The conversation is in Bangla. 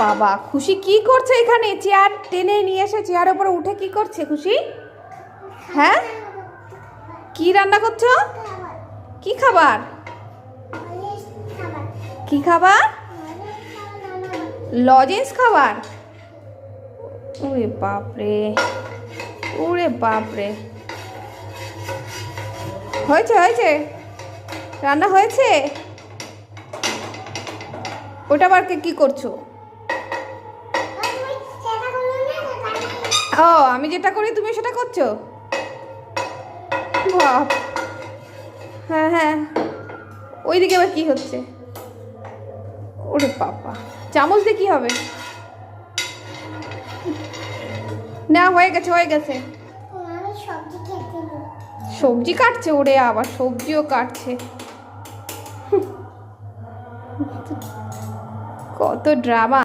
বাবা, খুশি কি করছে এখানে? চেয়ার টেনে নিয়ে এসে চেয়ারের উপরে উঠে কি করছে খুশি? হ্যাঁ, কি রান্না করছো? কি খাবার? কি খাবার? লজেন্স খাবার? ওরে বাপরে, ওরে বাপরে। হয়েছে হয়েছে, রান্না হয়েছে? ওটা আবার কি করছো? ও, আমি যেটা করি তুমি সেটা করছো? বাপ, হ্যাঁ হ্যাঁ, ওইদিকে আবার কি হচ্ছে? ওরে বাবা, চামচ দিয়ে কি হবে? না, হয়ে গেছে হয়ে গেছে। সবজি কাটছে? ওরে, আবার সবজিও কাটছে। কত ড্রামা।